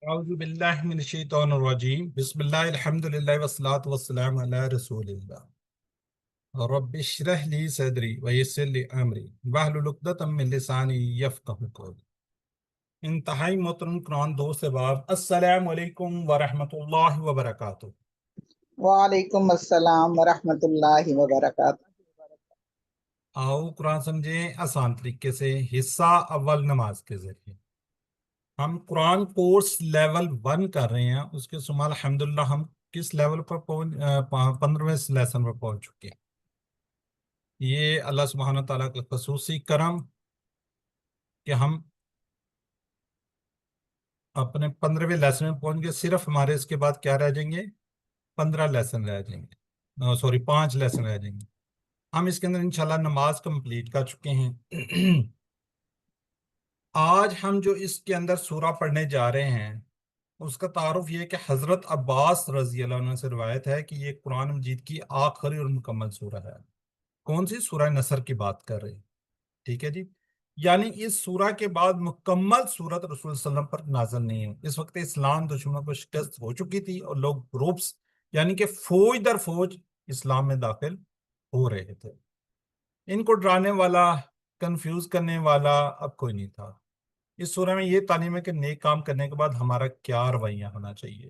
أعوذ بالله من الشيطان الرجيم بسم الله الحمد لله والصلاة والسلام على رسول الله رب اشرح لي صدري ويسر لي أمري واحلل عقدة من لساني يفقهوا قولي انتہائی محترم قرآن دوست احباب السلام علیکم ورحمۃ اللہ وبرکاتہ۔ وعلیکم السلام ورحمۃ اللہ وبرکاتہ۔ آؤ قرآن سمجھیں آسان طریقے سے۔ حصہ اول نماز کے ذریعے ہم قرآن کورس لیول 1 کر رہے ہیں، اس کے شمال الحمدللہ ہم کس لیول پر 15ویں لیسن پر پہنچ چکے ہیں۔ یہ اللہ سبحانہ تعالیٰ کا خصوصی کرم کہ ہم اپنے 15ویں لیسن میں پہنچ گئے۔ صرف ہمارے اس کے بعد کیا رہ جائیں گے؟ 15 لیسن رہ جائیں گے، سوری 5 لیسن رہ جائیں گے۔ ہم اس کے اندر انشاءاللہ نماز کمپلیٹ کر چکے ہیں۔ آج ہم جو اس کے اندر سورہ پڑھنے جا رہے ہیں اس کا تعارف یہ ہے کہ حضرت عباس رضی اللہ عنہ سے روایت ہے کہ یہ قرآن مجید کی آخری اور مکمل سورہ ہے۔ کون سی؟ سورہ نصر کی بات کر رہے ہیں، ٹھیک ہے جی۔ یعنی اس سورہ کے بعد مکمل سورت رسول صلی اللہ علیہ وسلم پر نازل نہیں ہے۔ اس وقت اسلام دشمنوں کو شکست ہو چکی تھی اور لوگ گروپس یعنی کہ فوج در فوج اسلام میں داخل ہو رہے تھے۔ ان کو ڈرانے والا، کنفیوز کرنے والا اب کوئی نہیں تھا۔ اس سورہ میں یہ تعلیم ہے کہ نیک کام کرنے کے بعد ہمارا کیا رویہ ہونا چاہیے۔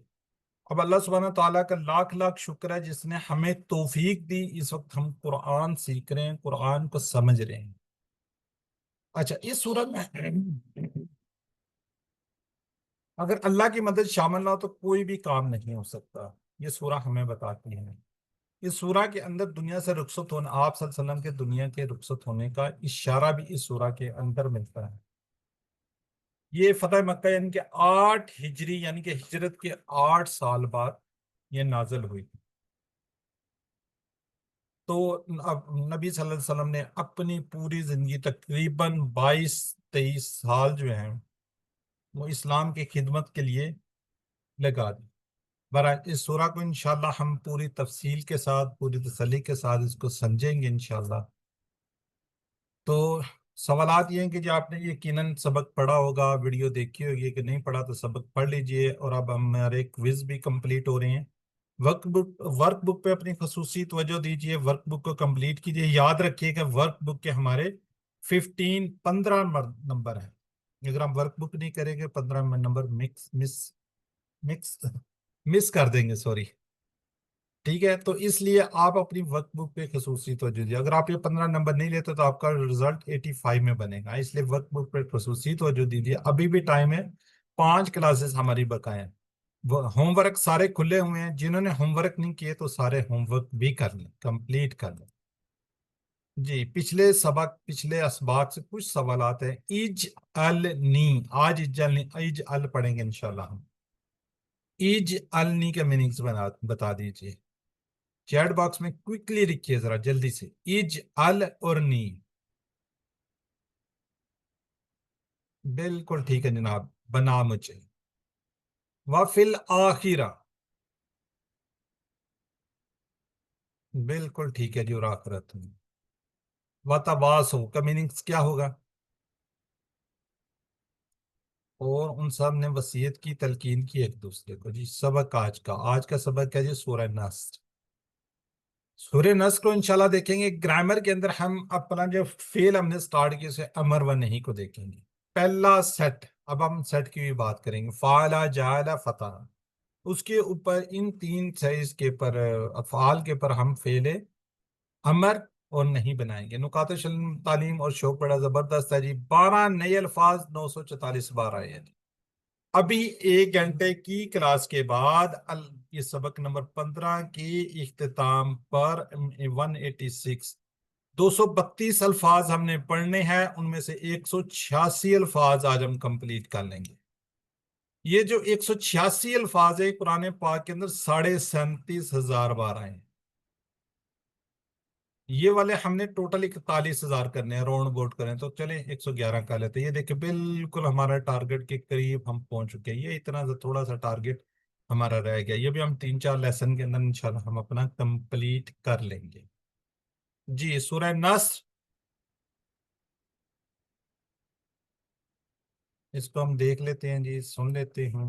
اب اللہ سبحانہ تعالیٰ کا لاکھ لاکھ شکر ہے جس نے ہمیں توفیق دی، اس وقت ہم قرآن سیکھ رہے ہیں، قرآن کو سمجھ رہے ہیں۔ اچھا، اس صورت میں اگر اللہ کی مدد شامل نہ ہو تو کوئی بھی کام نہیں ہو سکتا، یہ سورہ ہمیں بتاتی ہے۔ اس سورہ کے اندر دنیا سے رخصت ہونا، آپ صلی اللہ علیہ وسلم کے دنیا کے رخصت ہونے کا اشارہ بھی اس سورہ کے اندر ملتا ہے۔ یہ فتح مکہ یعنی کہ 8 ہجری یعنی کہ ہجرت کے 8 سال بعد یہ نازل ہوئی۔ تو اب نبی صلی اللہ علیہ وسلم نے اپنی پوری زندگی تقریباً 22-23 سال جو ہیں وہ اسلام کی خدمت کے لیے لگا دی۔ برائے اس سورہ کو انشاءاللہ ہم پوری تفصیل کے ساتھ، پوری تسلی کے ساتھ اس کو سمجھیں گے انشاءاللہ۔ تو سوالات یہ ہیں کہ جو آپ نے یقیناً سبق پڑھا ہوگا، ویڈیو دیکھی ہوگی، کہ نہیں پڑھا تو سبق پڑھ لیجئے۔ اور اب ہمارے کوئز بھی کمپلیٹ ہو رہے ہیں۔ ورک بک پہ اپنی خصوصی توجہ دیجئے، ورک بک کو کمپلیٹ کیجئے۔ یاد رکھیے کہ ورک بک کے ہمارے 15 نمبر ہیں۔ اگر ہم ورک بک نہیں کریں گے 15 نمبر مس کر دیں گے، سوری، ٹھیک ہے۔ تو اس لیے آپ اپنی ورک بک پہ خصوصی توجہ دیجیے۔ اگر آپ یہ 15 نمبر نہیں لیتے تو آپ کا رزلٹ 85 میں بنے گا، اس لیے ورک بک پہ خصوصی توجہ دیجیے۔ ابھی بھی ٹائم ہے، 5 کلاسز ہماری بقائے ہیں۔ ہوم ورک سارے کھلے ہوئے ہیں، جنہوں نے ہوم ورک نہیں کیے تو سارے ہوم ورک بھی کر لیں، کمپلیٹ کر لیں جی۔ پچھلے سبق، پچھلے اسباق سے کچھ سوالات ہیں۔ ایج النی، آج ایج ال پڑھیں گے انشاءاللہ ہم۔ ایج النی کے میننگز بتا دیجیے، چیٹ باکس میں کوئکلی لکھیے ذرا جلدی سے، ایج ال اور نی۔ بالکل ٹھیک ہے جناب، بنا مجھے۔ وفی الآخرہ، بالکل ٹھیک ہے جی، اور آخرت میں۔ وتواصوا کا میننگز کیا ہوگا؟ اور ان سب نے وصیت کی، تلقین کی ایک دوسرے کو جی۔ سبق آج کا سبق ہے جی سورہ نصر۔ سورہ نصر کو انشاءاللہ دیکھیں گے۔ گرامر کے اندر ہم اپنا جو فعل ہم نے سٹارٹ کیا اسے امر و نہیں کو دیکھیں گے۔ پہلا سیٹ، اب ہم سیٹ کی بھی بات کریں گے۔ فعل، جعل، فتح، اس کے اوپر ان 3 سائز کے پر افعال کے پر ہم فعل امر اور نہیں بنائیں گے۔ نکات تعلیم اور شوق بڑا زبردست ہے جی۔ 12 نئے الفاظ، 944 بار آئے ہیں۔ ابھی 1 گھنٹے کی کلاس کے بعد یہ سبق نمبر 15 کی اختتام پر 186 232 الفاظ ہم نے پڑھنے ہیں، ان میں سے 186 الفاظ آج ہم کمپلیٹ کر لیں گے۔ یہ جو 186 الفاظ ہے قرآن پاک کے اندر 37,500 بار آئے ہیں۔ یہ والے ہم نے ٹوٹل 41,000 کرنے ہیں، راؤنڈ بورڈ کریں تو چلیں 111 کر لیتے ہیں۔ یہ دیکھیں بالکل ہمارا ٹارگٹ کے قریب ہم پہنچ چکے ہیں۔ یہ اتنا تھوڑا سا ٹارگٹ ہمارا رہ گیا، یہ بھی ہم 3-4 لیسن کے اندر انشاءاللہ ہم اپنا کمپلیٹ کر لیں گے جی۔ سورہ نصر، اس کو ہم دیکھ لیتے ہیں جی، سن لیتے ہیں۔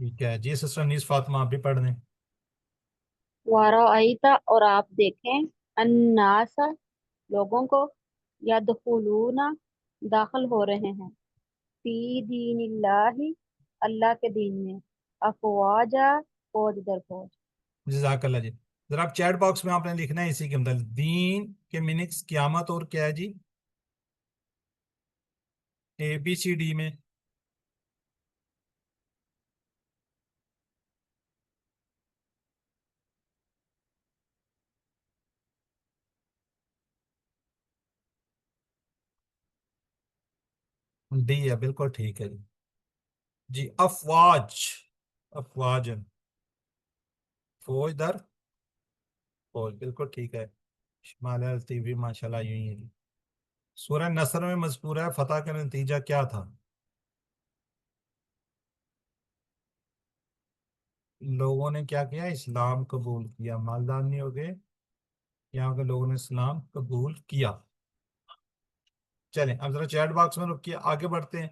ٹھیک ہے جی سسٹر انیس فاطمہ آپ بھی پڑھ دیں. ورائیتا اور آپ دیکھیں الناس لوگوں کو یدخلون داخل ہو رہے ہیں فی دین اللہ اللہ کے دین میں افواجا فوج در فوج. جزاک اللہ جی. ذرا آپ چیٹ باکس میں آپ نے لکھنا ہے اسی کے مطابق دین کے میننگس قیامت اور کیا ہے جی ABCD میں. ڈی ہے بالکل ٹھیک ہے جی. جی افواج افواج فوج در فوج بالکل ٹھیک ہے. شمال الطیبی ماشاء اللہ یوں ہی ہے. سورہ نصر میں مذکور ہے فتح کا نتیجہ کیا تھا؟ لوگوں نے کیا کیا؟ اسلام قبول کیا. مالدار نہیں ہو گئے یہاں کے لوگوں نے اسلام قبول کیا. چلیں اب ذرا چیٹ باکس میں رکیے آگے بڑھتے ہیں.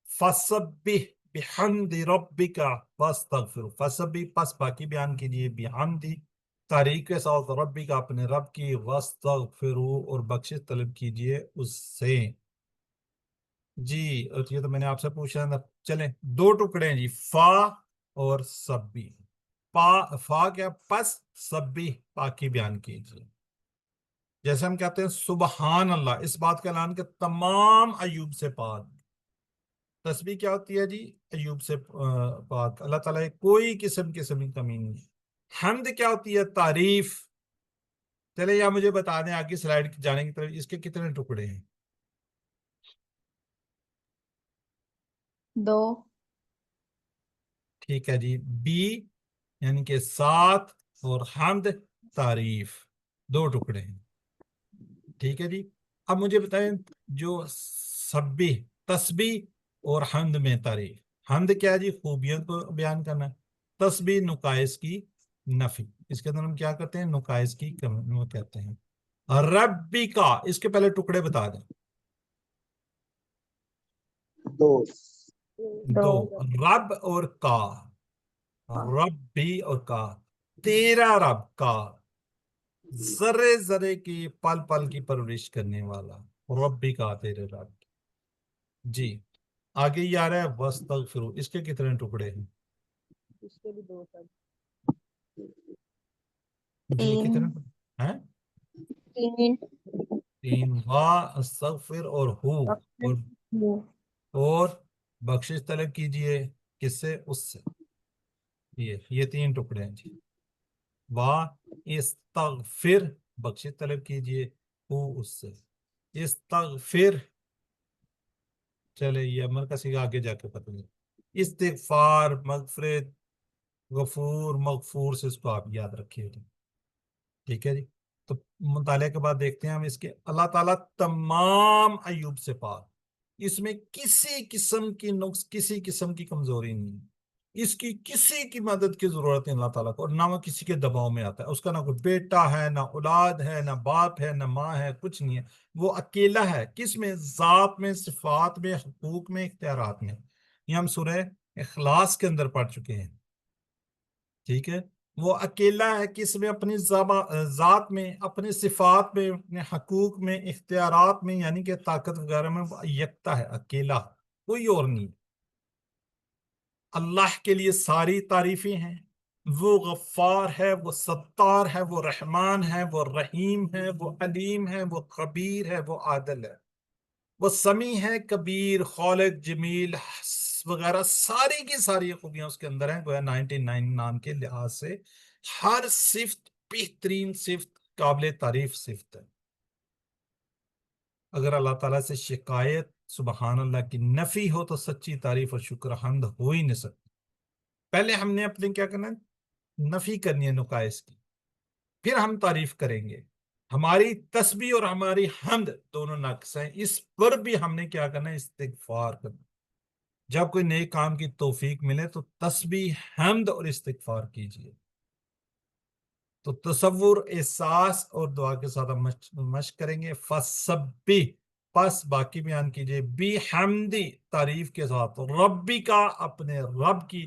فسبح بحمد ربک واستغفر. فسبح پس باقی بیان کیجیے بحمد تاریخ کے ساتھ ربک اپنے رب کی واستغفروا اور بخشش طلب کیجیے اس سے. جی اور یہ تو میں نے آپ سے پوچھا تھا. چلیں دو ٹکڑے ہیں جی فا اور سبی. فا کیا پس سبی پاکی بیان کیجیے. جیسے ہم کہتے ہیں سبحان اللہ اس بات کا اعلان کہ تمام ایوب سے پاک. تسبیح کیا ہوتی ہے جی؟ ایوب سے پاک اللہ تعالیٰ کوئی قسم کی کمی نہیں. حمد کیا ہوتی ہے؟ تعریف. چلے یا مجھے بتا دیں آگے سلائیڈ جانے کی طرف اس کے کتنے ٹکڑے ہیں؟ 2. ٹھیک ہے جی. بی یعنی کہ ساتھ اور حمد تعریف 2 ٹکڑے ہیں. ٹھیک ہے جی. اب مجھے بتائیں جو سبح تسبیح اور حمد میں تعریف. حمد کیا ہے جی؟ خوبیوں کو بیان کرنا. تسبیح نقائص کی نفی. اس کے اندر ہم کیا کرتے ہیں؟ نقائص کی کمی وہ کہتے ہیں. ربی کا اس کے پہلے ٹکڑے بتا دیں. 2 دو رب اور کا. رب بھی اور کا. تیرا رب کا ذرے ذرے کی پل پل کی پرورش کرنے والا رب بھی کا تیرے رب. جی آگے یہ آ رہا ہے واستغفروا. اس کے کتنے ٹکڑے ہیں؟ اس کے بھی 2 سب. جی 3. کتنے ہیں؟ 3 3 واستغفر اور اور بخشش طلب کیجئے کس سے؟ اس سے. یہ 3 ٹکڑے ہیں جی. استغفر بخشش طلب کیجئے اس سے. استغفر چلے یہ عمل کا سیگا آگے جا کے پتہ نہیں. استغفار مغفرت غفور مغفور سے اس کو آپ یاد رکھیے. ٹھیک ہے جی. تو مطالعے کے بعد دیکھتے ہیں ہم اس کے اللہ تعالیٰ تمام ایوب سے پاک. اس میں کسی قسم کی نقص کسی قسم کی کمزوری نہیں. اس کی کسی کی مدد کی ضرورت ہے اللہ تعالیٰ کو اور نہ وہ کسی کے دباؤ میں آتا ہے. اس کا نہ کوئی بیٹا ہے نہ اولاد ہے نہ باپ ہے نہ ماں ہے کچھ نہیں ہے. وہ اکیلا ہے. کس میں؟ ذات میں صفات میں حقوق میں اختیارات میں. یہ ہم سورہ اخلاص کے اندر پڑھ چکے ہیں. ٹھیک ہے. وہ اکیلا ہے کس میں؟ اپنی ذات میں اپنی صفات میں اپنے حقوق میں اختیارات میں یعنی کہ طاقت وغیرہ میں وہ یکتا ہے اکیلا کوئی اور نہیں. اللہ کے لیے ساری تعریفیں ہیں. وہ غفار ہے وہ ستار ہے وہ رحمان ہے وہ رحیم ہے وہ علیم ہے وہ خبیر ہے وہ عادل ہے وہ سمیع ہے کبیر خالق جمیل وغیرہ ساری کی ساری خوبیاں اس کے اندر ہیں. گویا 99 نام کے لحاظ سے ہر صفت بہترین صفت قابل تعریف صفت ہے. اگر اللہ تعالیٰ سے شکایت سبحان اللہ کی نفی ہو تو سچی تعریف اور شکر حمد ہو ہی نہیں سکتی. پہلے ہم نے اپنے کیا کرنا ہے؟ نفی کرنی ہے نقائص کی. پھر ہم تعریف کریں گے. ہماری تسبیح اور ہماری حمد دونوں ناقص ہیں. اس پر بھی ہم نے کیا کرنا ہے؟ استغفار کرنا. جب کوئی نئے کام کی توفیق ملے تو تسبیح حمد اور استغفار کیجیے. تو تصور احساس اور دعا کے ساتھ ہم مشق کریں گے. فسبح پس باقی بیان کیجیے بحمدی تعریف کے ساتھ ربی کا اپنے رب کی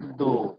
2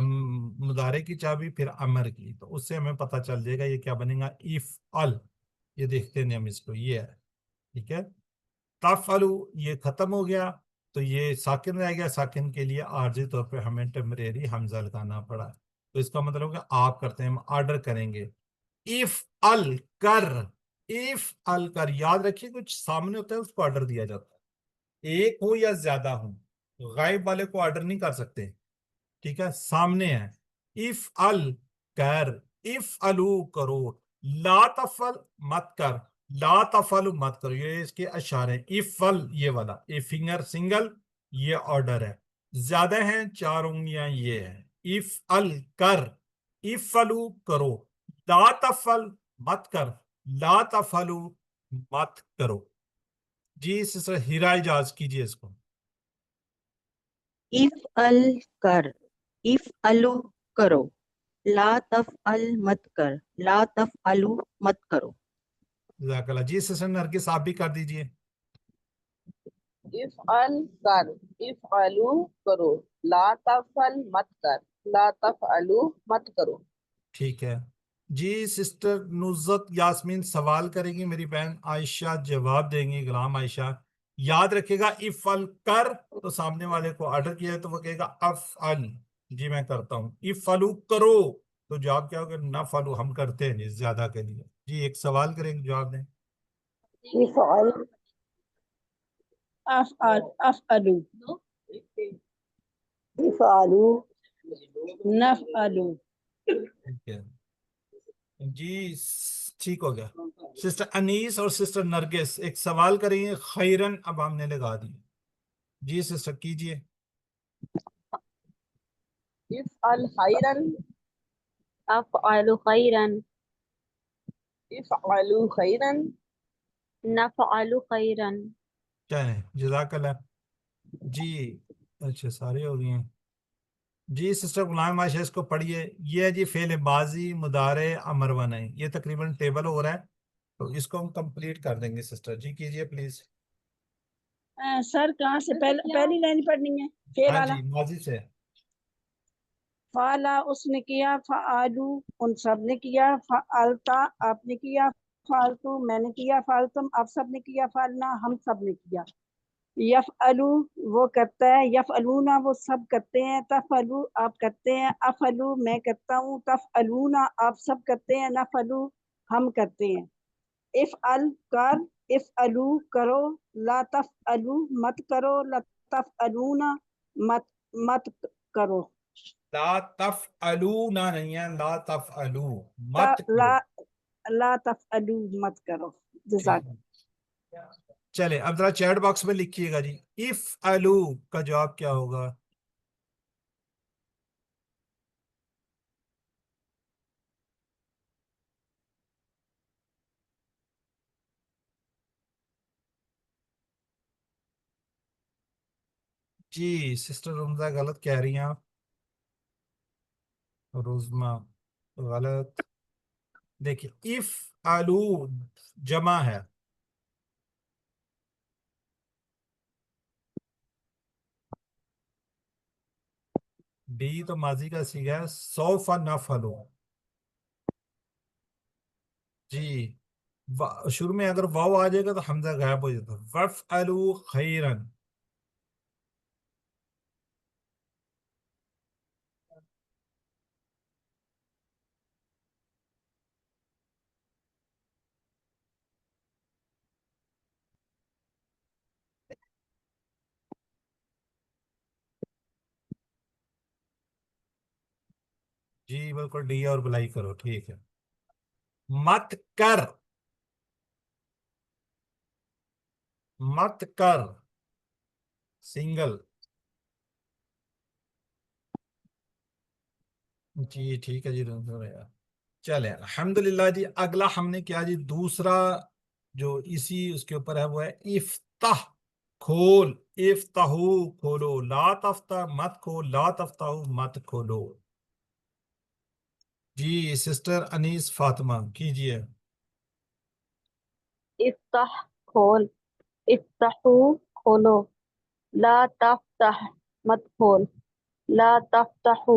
مضارع کی چابی پھر امر کی، تو اس سے ہمیں پتہ چل جائے گا یہ کیا بنے گا، افعل. یہ دیکھتے ہیں ہم اس کو، یہ ہے ٹھیک ہے. تفعلو یہ ختم ہو گیا تو یہ ساکن رہ گیا، ساکن کے لیے عارضی طور پہ ہمیں ٹیمپریری حمزہ لگانا پڑا. تو اس کا مطلب کہ آپ کرتے ہیں، ہم آرڈر کریں گے. افعل کر، افعل کر، یاد رکھیے کچھ سامنے ہوتا ہے اس کو آرڈر دیا جاتا ہے، ایک ہو یا زیادہ ہوں، غائب والے کو آرڈر نہیں کر سکتے، ٹھیک ہے. سامنے ہے افعل کر، افعلو کرو، لا تفعل مت کر، لا تفعل مت کرو، یہ اس کے اشارے ہیں. افعل یہ والا، اے فنگر سنگل، یہ آرڈر ہے. زیادہ ہیں 4 انگلیاں، یہ ہے. افعل کر، افعلو کرو، لا تفعل مت کر، لا تفعلو مت کرو. جی سسٹر ہیرا اجاز کیجئے اس کو. افعل کر، افعلو کرو، لا تفعل مت کر، لا تفعلو مت کرو. جزاک اللہ. جی سسٹر نرگس آپ بھی کر دیجئے. افعل کر، افعلو کرو، لا تفعل مت کر، لا تفعلو مت کرو. ٹھیک ہے. جی سسٹر نزت یاسمین سوال کریں گی، میری بہن عائشہ جواب دیں گی، غلام عائشہ. یاد رکھے گا افعل کر تو سامنے والے کو آرڈر کیا ہے تو وہ کہے گا افعل، جی میں کرتا ہوں. افعلو کرو تو جواب کیا ہوگا، نفعلو ہم کرتے ہیں جی زیادہ کے لیے. جی ایک سوال کریں گے، جواب دیں. افعل افعل افعلو افعلو نفعلو. ٹھیک ہے جی ٹھیک ہو گیا. سسٹر انیس اور سسٹر نرگس ایک سوال کریں گے، خیرن اب ہم نے لگا دی. جی سسٹر کیجئے. افعل خیرا، افعل خیرا، افعلو خیرا. نفعل خیرا. چلیں جزاک اللہ. جی اچھا سارے ہو گئے ہیں. جی سسٹر غلام عائشہ اس کو پڑھیے. یہ ہے جی فعل ماضی مضارع امر و نہی، یہ تقریباً ٹیبل ہو رہا ہے تو اس کو ہم کمپلیٹ کر دیں گے. سسٹر جی کیجئے پلیز. سر کہاں سے پہلی لائن پڑھنی ہے؟ فعل ہاں والا. جی ماضی سے. فعلا اس نے کیا، فعالو ان سب نے کیا، فعلتا آپ نے کیا، فعلتو میں نے کیا، فعلتم آپ سب نے کیا، فعلنا ہم سب نے کیا. یفعلو وہ کرتا ہے، یفعلونا وہ سب کرتے ہیں، تفعلو آپ کرتے ہیں، افعلو میں کرتا ہوں، تفعلونا آپ سب کرتے ہیں، نفعلو ہم کرتے ہیں. افعل کر، افعلو کرو، لا تفعلو مت کرو، لا تفعلونا مت کرو. لا تفعلون نہیں ہے، لا تفعلو مت کرو. لا تفعلو مت کرو. جزاک. چلے اب ذرا چیٹ باکس میں لکھیے گا جی افعلو کا جواب کیا ہوگا. جی سسٹر رمزہ غلط کہہ رہی ہیں آپ. روزمہ غلط. دیکھیے افعلو جمع ہے، بی تو ماضی کا صیغہ ہے، سوف نفعلو. جی شروع میں اگر واو آ جائے گا تو حمزہ غائب ہو جاتا ہے. وفعلو خیرن. جی بالکل ڈی اور بلائی کرو، ٹھیک ہے. مت کر، مت کر سنگل. جی ٹھیک ہے جی. چلے الحمدللہ جی. اگلا ہم نے کیا جی، دوسرا جو اسی اس کے اوپر ہے وہ ہے افتح کھول. افتحو کھولو، لا تفتح مت کھول، لا تفتحو مت کھولو. جی سسٹر انیس فاطمہ کیجئے. افتح کھول، افتحو کھولو، لا تفتح مت کھول، لا تفتحو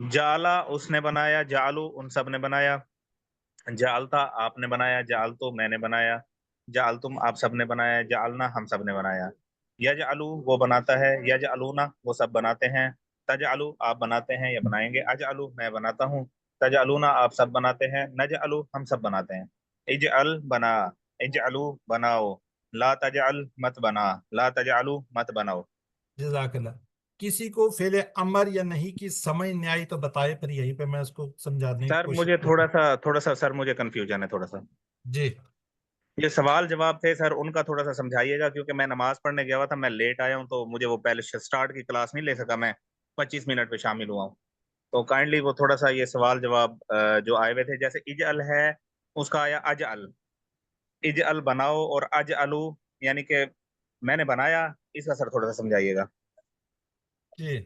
جعلا اس نے بنایا، جعلو ان سب نے بنایا، جعلتا آپ نے بنایا، جعلتو میں نے بنایا، جعلتم آپ سب نے بنایا، جعلنا ہم سب نے بنایا، یجعلو وہ بناتا ہے، یجعلونا وہ سب بناتے ہیں، تجعلو آپ بناتے ہیں یا بنائیں گے، اجعلو میں بناتا ہوں، تجعلونا آپ سب بناتے ہیں، نجعلو ہم سب بناتے ہیں، اجعل بنا، اجعلو بناؤ، لا تجعل مت بنا، لا تجعلو مت بناؤ۔ جزاک اللہ. کسی کو فعل امر یا نہیں کی سمجھ نہیں آئی تو بتائے، پھر یہیں پہ میں اس کو سمجھانے کی سر کوشش مجھے کروں. تھوڑا سا سر مجھے کنفیوژن ہے تھوڑا سا، جی یہ سوال جواب تھے سر، ان کا تھوڑا سا سمجھائیے گا، کیونکہ میں نماز پڑھنے گیا ہوا تھا، میں لیٹ آیا ہوں، تو مجھے وہ پہلے سٹارٹ کی کلاس نہیں لے سکا، میں 25 منٹ پہ شامل ہوا ہوں، تو کائنڈلی وہ تھوڑا سا یہ سوال جواب جو آئے ہوئے تھے، جیسے اجعل ہے اس کا آیا اجعل، اجعل بناؤ، اور اجعلو یعنی کہ میں نے بنایا، اس کا سر تھوڑا سا سمجھائیے گا۔ جی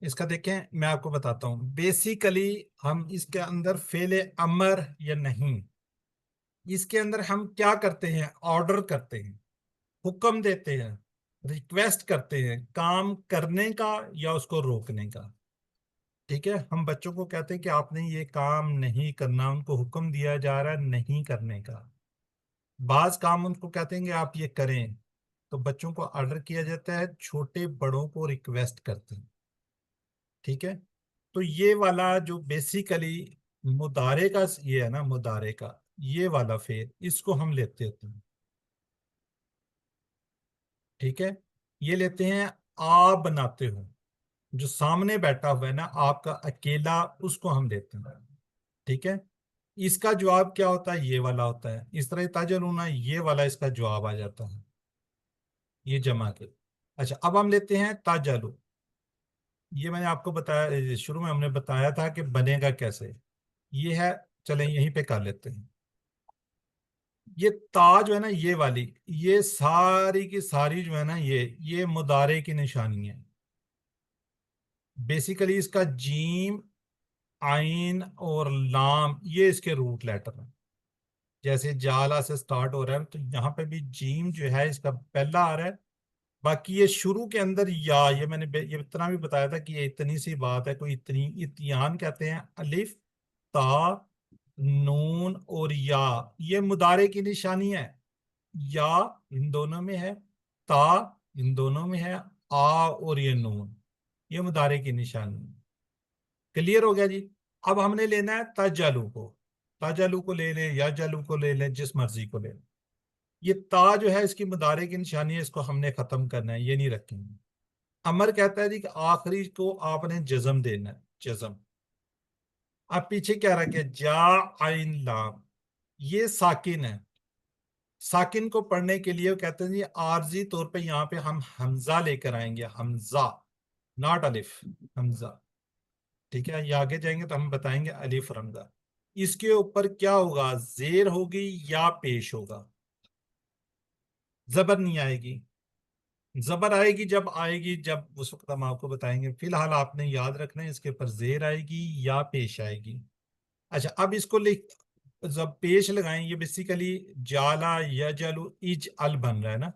اس کا دیکھیں میں آپ کو بتاتا ہوں. بیسیکلی ہم اس کے اندر فعل امر یا نہیں، اس کے اندر ہم کیا کرتے ہیں؟ آرڈر کرتے ہیں، حکم دیتے ہیں، ریکویسٹ کرتے ہیں کام کرنے کا یا اس کو روکنے کا. ٹھیک ہے، ہم بچوں کو کہتے ہیں کہ آپ نے یہ کام نہیں کرنا، ان کو حکم دیا جا رہا ہے نہیں کرنے کا. بعض کام ان کو کہتے ہیں کہ آپ یہ کریں، تو بچوں کو آرڈر کیا جاتا ہے، چھوٹے بڑوں کو ریکویسٹ کرتے ہیں. ٹھیک ہے، تو یہ والا جو بیسیکلی مضارع کا یہ ہے نا، مضارع کا یہ والا فعل، اس کو ہم لیتے ہوتے ہیں. ٹھیک ہے، یہ لیتے ہیں آپ بناتے ہو، جو سامنے بیٹھا ہوا ہے نا آپ کا اکیلا، اس کو ہم لیتے ہیں. ٹھیک ہے، اس کا جواب کیا ہوتا ہے؟ یہ والا ہوتا ہے. اس طرح تجلونا یہ والا اس کا جواب آ جاتا ہے، یہ جمع کے. اچھا اب ہم لیتے ہیں تاجلو. یہ میں نے آپ کو بتایا، شروع میں ہم نے بتایا تھا کہ بنے گا کیسے. یہ ہے، چلیں یہیں پہ کر لیتے ہیں. یہ تا جو ہے نا یہ والی، یہ ساری کی ساری جو ہے نا یہ مضارع کی نشانی ہے. بیسیکلی اس کا جیم، عین اور لام یہ اس کے روٹ لیٹر ہیں. جیسے جالا سے سٹارٹ ہو رہا ہے تو یہاں پہ بھی جیم جو ہے اس کا پہلا آ رہا ہے. باقی یہ شروع کے اندر یا، یہ میں نے یہ اتنا بھی بتایا تھا کہ یہ اتنی سی بات ہے، کوئی اتنی اتیان کہتے ہیں. الف، تا، نون اور یا، یہ مضارع کی نشانی ہے. یا ان دونوں میں ہے، تا ان دونوں میں ہے، آ اور یہ نون یہ مضارع کی نشانی ہے. کلیئر ہو گیا جی. اب ہم نے لینا ہے تجلو کو. تجلو کو لے لیں یا جلو کو لے لیں، جس مرضی کو لے لیں. یہ تا جو ہے اس کی مضارع کی نشانی ہے، اس کو ہم نے ختم کرنا ہے، یہ نہیں رکھیں گے. امر کہتا ہے جی کہ آخری کو آپ نے جزم دینا ہے، جزم. اب پیچھے کیا رکھے؟ جا عین لام، یہ ساکن ہے. ساکن کو پڑھنے کے لیے وہ کہتے ہیں جی عارضی طور پہ یہاں پہ ہم حمزہ لے کر آئیں گے، حمزہ ناٹ الف، حمزہ. ٹھیک ہے، یہ آگے جائیں گے تو ہم بتائیں گے الف حمزہ. اس کے اوپر کیا ہوگا؟ زیر ہوگی یا پیش ہوگا. زبر نہیں آئے گی. زبر آئے گی جب اس وقت ہم آپ کو بتائیں گے. فی الحال آپ نے یاد رکھنا ہے اس کے اوپر زیر آئے گی یا پیش آئے گی. اچھا اب اس کو جب پیش لگائیں، یہ بیسیکلی جالا یا جلو اج ال بن رہا ہے نا.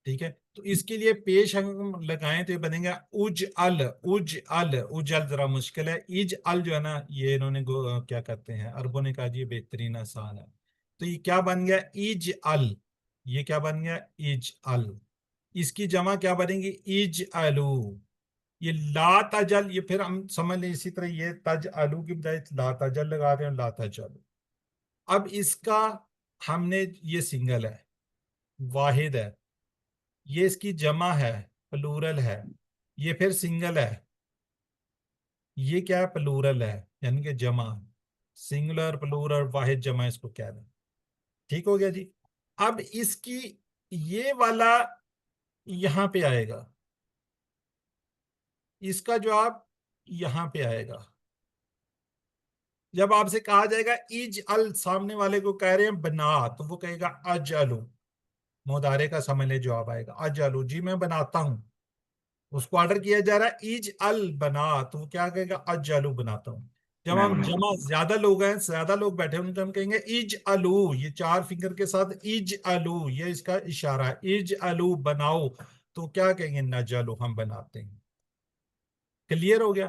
ٹھیک ہے، تو اس کے لیے پیش ہم لگائیں تو یہ بنے گا اج ال، اج ال. اج ال ذرا مشکل ہے. اج ال جو ہے نا یہ انہوں نے کیا کرتے ہیں، عربوں نے کہا جی یہ بہترین آسان ہے. تو یہ کیا بن گیا؟ اج ال. یہ کیا بن گیا؟ اج ال. اس کی جمع کیا بنے گی؟ اج الو. یہ لا تجل، یہ پھر ہم سمجھ لیں اسی طرح یہ تج الو کی بجائے لا تجل لگا دیں، لا تجل. اب اس کا ہم نے یہ سنگل ہے، واحد ہے. یہ اس کی جمع ہے، پلورل ہے. یہ پھر سنگل ہے. یہ کیا ہے؟ پلورل ہے، یعنی کہ جمع. سنگولر، پلورل، واحد، جمع اس کو کہہ دیں. ٹھیک ہو گیا جی. اب اس کی یہ والا یہاں پہ آئے گا، اس کا جواب یہاں پہ آئے گا. جب آپ سے کہا جائے گا ایج ال، سامنے والے کو کہہ رہے ہیں بنا، تو وہ کہے گا اجلو. مضارع کا سمجھ لے جواب آئے گا اجلو، جی میں بناتا ہوں. اس کو آرڈر کیا جا رہا ہے ایج ال بنا، تو وہ کیا کہے گا؟ اجلو بناتا ہوں. جب میں ہم بناتا جمع زیادہ لوگ ہیں، زیادہ لوگ بیٹھے ہیں، ان کو ہم کہیں گے ایج الو. یہ 4 فنگر کے ساتھ ایج الو، یہ اس کا اشارہ ہے. ایج الو بناؤ، تو کیا کہیں گے؟ نجلو ہم بناتے ہیں. کلیئر ہو گیا.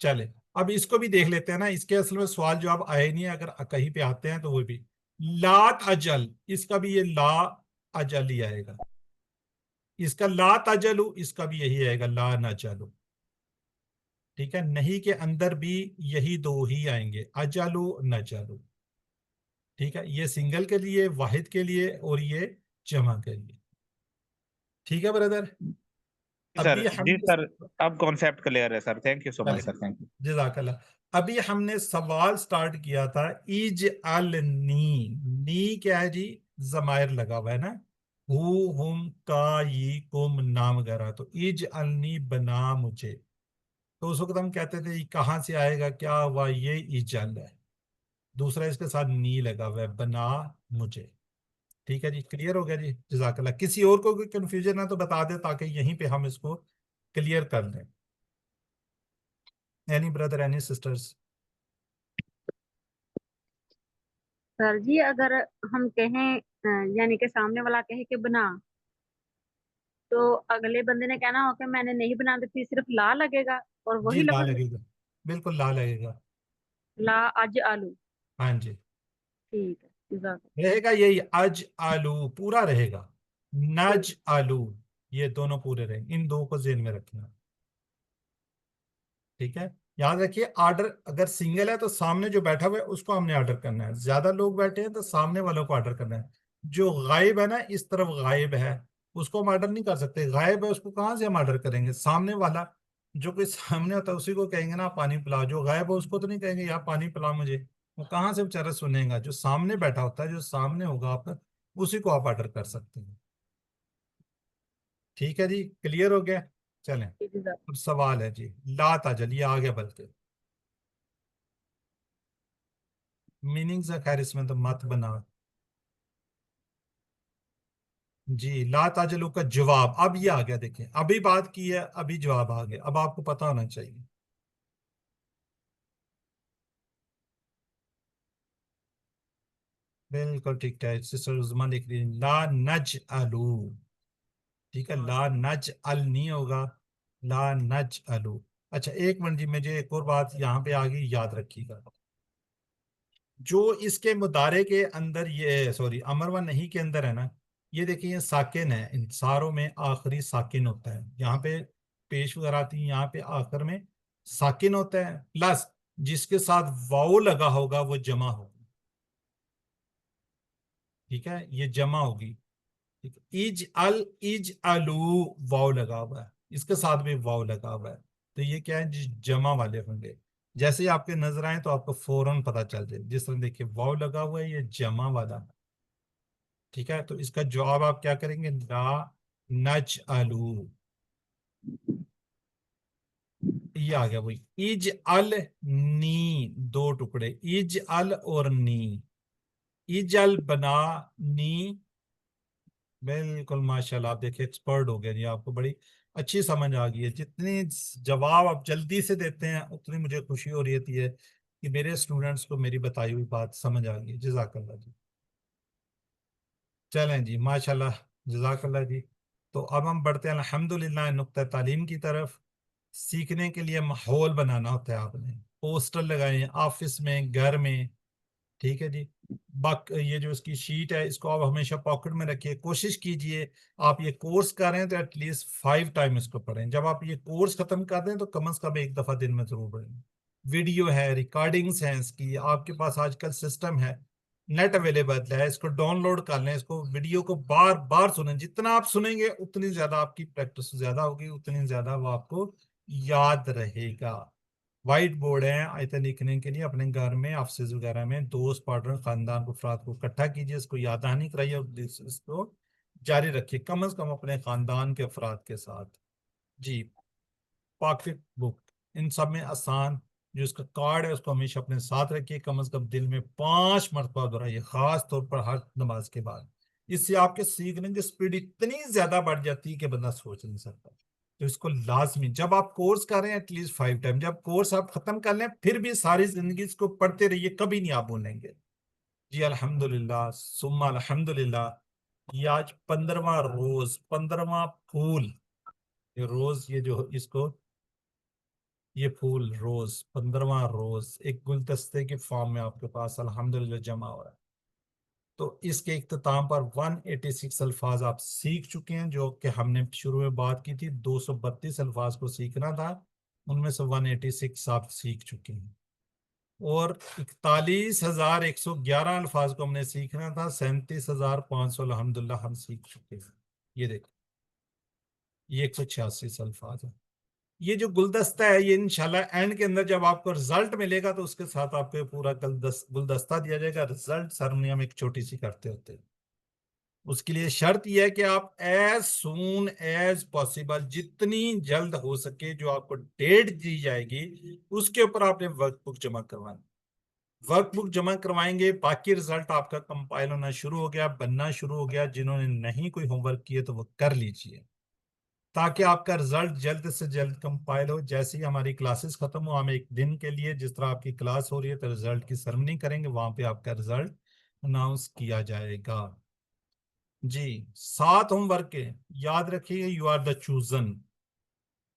چلے اب اس کو بھی دیکھ لیتے ہیں نا. اس کے اصل میں سوال جواب آئے نہیں ہے, اگر کہیں پہ آتے ہیں تو وہ بھی لات اجل, اس کا بھی یہ لا اجل ہی آئے گا. اس کا لا تجلو, اس کا بھی یہی آئے گا لا نجلو. ٹھیک ہے, نہیں کے اندر بھی یہی دو ہی آئیں گے, اجلو نجلو. ٹھیک ہے, یہ سنگل کے لیے, واحد کے لیے, اور یہ جمع کے لیے. ٹھیک ہے بردر. سر ابھی ہم جی نے سر اب کانسیپٹ کلیئر ہے سر. تھینک یو سو مچ چلیں, سر. Thank you. جزاک اللہ. ابھی ہم نے سوال سٹارٹ کیا تھا اجعلنی. نی کیا ہے جی؟ ضمائر لگا ہوا ہے نا, ہو ہم کا یہ کم نام وغیرہ. تو اجعلنی بنا مجھے, تو اس وقت ہم کہتے تھے یہ کہاں سے آئے گا, کیا ہوا, یہ اجل ہے. دوسرا اس کے ساتھ نی لگا ہوا ہے, بنا مجھے. ٹھیک ہے جی, کلیئر ہو گیا جی, جزاک اللہ. کسی اور کو کوئی کنفیوژن ہے تو بتا دے تاکہ یہیں پہ ہم اس کو کلیئر کر لیں. Any brother, any sisters? Sir ji اگر ہم کہیں یعنی کہ سامنے والا کہے کہ بنا, تو اگلے بندے نے کہنا ہو کہ میں نے نہیں بنا دی, صرف لا لگے گا اور جی وہی لا لفظ لگے گا, بالکل لا لگے گا. لا اج آلو. ہاں جی, ٹھیک ہے, جزاک رہے گا یہی اج آلو, پورا رہے گا. نج آلو, یہ دونوں پورے رہیں گے. ان دو کو ذہن میں رکھنا. ٹھیک ہے, یاد رکھیے آرڈر اگر سنگل ہے تو سامنے جو بیٹھا ہوا ہے اس کو ہم نے آرڈر کرنا ہے. زیادہ لوگ بیٹھے ہیں تو سامنے والوں کو آرڈر کرنا ہے. جو غائب ہے نا, اس طرف غائب ہے, اس کو ہم آرڈر نہیں کر سکتے. غائب ہے اس کو کہاں سے ہم آرڈر کریں گے؟ سامنے والا جو کوئی سامنے ہوتا ہے اسی کو کہیں گے نا پانی پلا. جو غائب ہے اس کو تو نہیں کہیں گے یا پانی پلا مجھے, وہ کہاں سے بیچارہ سنیں گا؟ جو سامنے بیٹھا ہوتا ہے, جو سامنے ہوگا آپ کا, اسی کو آپ آرڈر کر سکتے ہیں. ٹھیک ہے جی, کلیئر ہو گیا. چلیں جزاک. اب سوال ہے جی, لا تاجل, یہ آگے بلکہ میننگز ہے, خیر اس میں تو مت بنا. جی, لا تاجلو کا جواب اب یہ آ گیا. دیکھیں ابھی بات کی ہے, ابھی جواب آ گیا. اب آپ کو پتا ہونا چاہیے. بالکل ٹھیک ہے, سسٹر عظما لکھ رہی ہیں لا نجعلو. ٹھیک ہے, لا نجعل نہیں ہوگا, لا نجعلو. اچھا ایک منٹ جی, مجھے ایک اور بات یہاں پہ آگے یاد رکھیے گا. جو اس کے مضارع کے اندر, یہ سوری امر و نہیں کے اندر ہے نا, یہ دیکھیں یہ ساکن ہے. ان ساروں میں آخری ساکن ہوتا ہے. یہاں پہ پیش وغیرہ آتی ہیں, یہاں پہ آخر میں ساکن ہوتا ہے, پلس جس کے ساتھ واؤ لگا ہوگا وہ جمع ہوگا. ٹھیک ہے, یہ جمع ہوگی. اجعلو واو لگا ہوا ہے, اس کے ساتھ بھی واو لگا ہوا ہے. تو یہ کیا ہے, جمع والے ہوں گے. جیسے ہی آپ کے نظر آئیں تو آپ کو فوراً پتہ چل جائے. جس طرح دیکھیے واو لگا ہوا ہے, یہ جمع والا. ٹھیک ہے, تو اس کا جواب آپ کیا کریں گے, لا نجعلو. یہ آ گیا وہی اجعل نی, دو ٹکڑے, اجعل اور نی. اجعل بنا نی. بالکل ماشاءاللہ, آپ دیکھیں ایکسپرٹ ہو گیا جی, آپ کو بڑی اچھی سمجھ آ گئی ہے. جتنی جواب آپ جلدی سے دیتے ہیں اتنی مجھے خوشی ہو رہی ہوتی ہے کہ میرے اسٹوڈنٹس کو میری بتائی ہوئی بات سمجھ آ گئی. جزاک اللہ جی. چلیں جی, ماشاءاللہ, جزاک اللہ جی. تو اب ہم بڑھتے ہیں الحمدللہ نقطہ تعلیم کی طرف. سیکھنے کے لیے ماحول بنانا ہوتا ہے. آپ نے پوسٹر لگائے آفس میں, گھر میں. ٹھیک ہے جی, یہ جو اس کی شیٹ ہے اس کو آپ ہمیشہ پاکٹ میں رکھیے. کوشش کیجئے آپ یہ کورس کر رہے ہیں تو ایٹ لیسٹ 5 ٹائم اس کو پڑھیں. جب آپ یہ کورس ختم کر دیں تو کم از کم ایک دفعہ دن میں ضرور پڑھیں. ویڈیو ہے, ریکارڈنگز ہیں اس کی, آپ کے پاس آج کل سسٹم ہے, نیٹ اویلیبل ہے, اس کو ڈاؤن لوڈ کر لیں. اس کو ویڈیو کو بار بار سنیں. جتنا آپ سنیں گے اتنی زیادہ آپ کی پریکٹس زیادہ ہوگی, اتنی زیادہ وہ آپ کو یاد رہے گا. وائٹ بورڈ ہیں آیتیں لکھنے کے لیے, اپنے گھر میں, آفسز وغیرہ میں, دوست پارٹنر خاندان کو افراد کو اکٹھا کیجیے, اس کو یاد دہانی کرائیے اور اس کو جاری رکھیے کم از کم اپنے خاندان کے افراد کے ساتھ. جی, پاکٹ بک ان سب میں آسان, جو اس کا کارڈ ہے اس کو ہمیشہ اپنے ساتھ رکھیے. کم از کم دل میں 5 مرتبہ دہرائیے, خاص طور پر ہر نماز کے بعد. اس سے آپ کے سیکھنے کی سپیڈ اتنی زیادہ بڑھ جاتی ہے کہ بندہ سوچ نہیں سکتا. تو اس کو لازمی جب آپ کورس کر رہے ہیں ایٹ لیسٹ 5 ٹائم, جب کورس آپ ختم کر لیں پھر بھی ساری زندگی اس کو پڑھتے رہیے, کبھی نہیں آپ بھولیں گے. جی الحمدللہ ثم الحمدللہ. یہ آج 15واں روز, 15واں پھول یہ روز، یہ جو اس کو یہ پھول روز 15واں روز ایک گلدستے کے فارم میں آپ کے پاس الحمدللہ جمع ہو رہا ہے. تو اس کے اختتام پر 186 الفاظ آپ سیکھ چکے ہیں، جو کہ ہم نے شروع میں بات کی تھی 232 الفاظ کو سیکھنا تھا، ان میں سے 186 آپ سیکھ چکے ہیں. اور 41,111 الفاظ کو ہم نے سیکھنا تھا، 37,500 الحمدللہ ہم سیکھ چکے ہیں. یہ دیکھیں، یہ 186 الفاظ ہیں. یہ جو گلدستہ ہے یہ انشاءاللہ اینڈ کے اندر جب آپ کو رزلٹ ملے گا تو اس کے ساتھ آپ کو پورا گلدستہ دیا جائے گا. رزلٹ سرمنی ہم ایک چھوٹی سی کرتے ہوتے ہیں. اس کے لیے شرط یہ ہے کہ آپ ایز سون ایز پاسبل، جتنی جلد ہو سکے، جو آپ کو ڈیٹ دی جائے گی اس کے اوپر آپ نے ورک بک جمع کروانی. ورک بک جمع کروائیں گے، باقی رزلٹ آپ کا کمپائل ہونا شروع ہو گیا، بننا شروع ہو گیا. جنہوں نے نہیں کوئی ہوم ورک کیے تو وہ کر لیجئے تاکہ آپ کا رزلٹ جلد سے جلد کمپائل ہو. جیسے ہی ہماری کلاسز ختم ہو، ہم ایک دن کے لیے جس طرح آپ کی کلاس ہو رہی ہے تو رزلٹ کی سرمنی کریں گے، وہاں پہ آپ کا رزلٹ اناؤنس کیا جائے گا. جی 7 ہوم ورک کے یاد رکھیے. یو آر دا چوزن،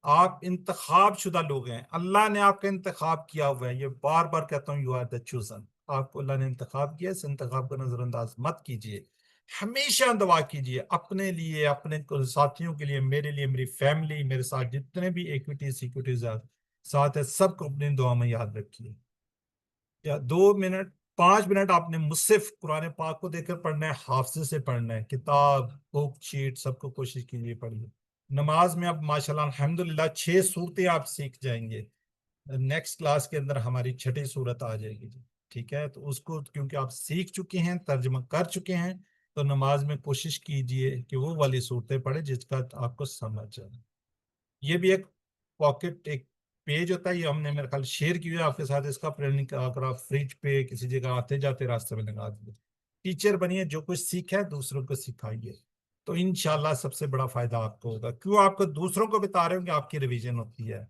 آپ انتخاب شدہ لوگ ہیں، اللہ نے آپ کا انتخاب کیا ہوا ہے. یہ بار بار کہتا ہوں، یو آر دا چوزن، آپ کو اللہ نے انتخاب کیا. اس انتخاب کو نظر انداز مت کیجیے. ہمیشہ دعا کیجیے اپنے لیے، اپنے ساتھیوں کے لیے، میرے لیے، میری فیملی، میرے ساتھ جتنے بھی ایکٹیویٹیز ساتھ ہے، سب کو اپنی دعا میں یاد رکھیے. یا 2 منٹ 5 منٹ آپ نے مجھ سے قرآن پاک کو دیکھ کر پڑھنا ہے، حافظے سے پڑھنا ہے، کتاب بک شیٹ سب کو کوشش کیجیے پڑھیے. نماز میں اب ماشاءاللہ الحمدللہ 6 صورتیں آپ سیکھ جائیں گے. نیکسٹ کلاس کے اندر ہماری 6ٹھی صورت آ جائے گی. جی ٹھیک ہے، تو اس کو کیونکہ آپ سیکھ چکے ہیں، ترجمہ کر چکے ہیں، تو نماز میں کوشش کیجئے کہ وہ والی صورتیں پڑھیں جس کا آپ کو سمجھ جائے. یہ بھی ایک پاکٹ ایک پیج ہوتا ہے، یہ ہم نے میرے خیال شیئر کی ہوئی آپ کے ساتھ. اس کا پرنٹ اگر آپ فریج پہ کسی جگہ آتے جاتے راستے میں لگا دیجیے. ٹیچر بنیے، جو کچھ سیکھا ہے دوسروں کو سکھائیے، تو انشاءاللہ سب سے بڑا فائدہ آپ کو ہوگا. کیوں آپ کو دوسروں کو بتا رہے ہوں کہ آپ کی ریویژن ہوتی ہے.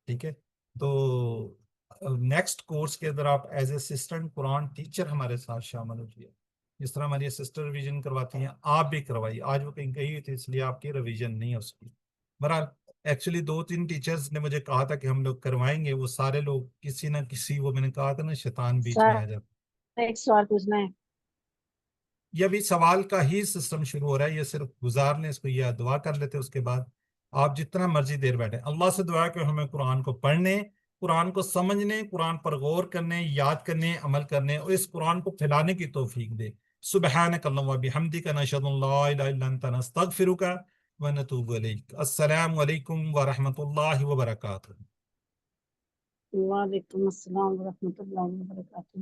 ٹھیک ہے، تو نیکسٹ کورس کے اندر آپ ایز اسسٹنٹ قرآن ٹیچر ہمارے ساتھ شامل ہوئیے. جس طرح ہماری سسٹر ریویژن کرواتی ہیں، آپ بھی کروائیے. آج وہ کہیں گئی ہوئی تھی اس لیے آپ کی ریویژن نہیں ہو سکی. بہرحال ایکچولی 2-3 ٹیچرز نے مجھے کہا تھا کہ ہم لوگ کروائیں گے، وہ سارے لوگ کسی نہ کسی، وہ میں نے کہا تھا نا، شیطان بیچ میں آ جاتا. ایک سوال پوچھنا ہے. یہ ابھی سوال کا ہی سسٹم شروع ہو رہا ہے، یہ صرف گزار لیں اس کو، یہ دعا کر لیتے. اس کے بعد آپ جتنا مرضی دیر بیٹھیں. اللہ سے دعا ہے کہ ہمیں قرآن کو پڑھنے، قرآن کو سمجھنے، قرآن پر غور کرنے، یاد کرنے، عمل کرنے، اور اس قرآن کو پھیلانے کی توفیق دے. سبحانک اللہم و بحمدک، نشہد ان لا الہ الا انت، نستغفرک و نتوب الیک. السلام علیکم ورحمۃ اللہ وبرکاتہ. وعلیکم السلام ورحمۃ اللہ وبرکاتہ.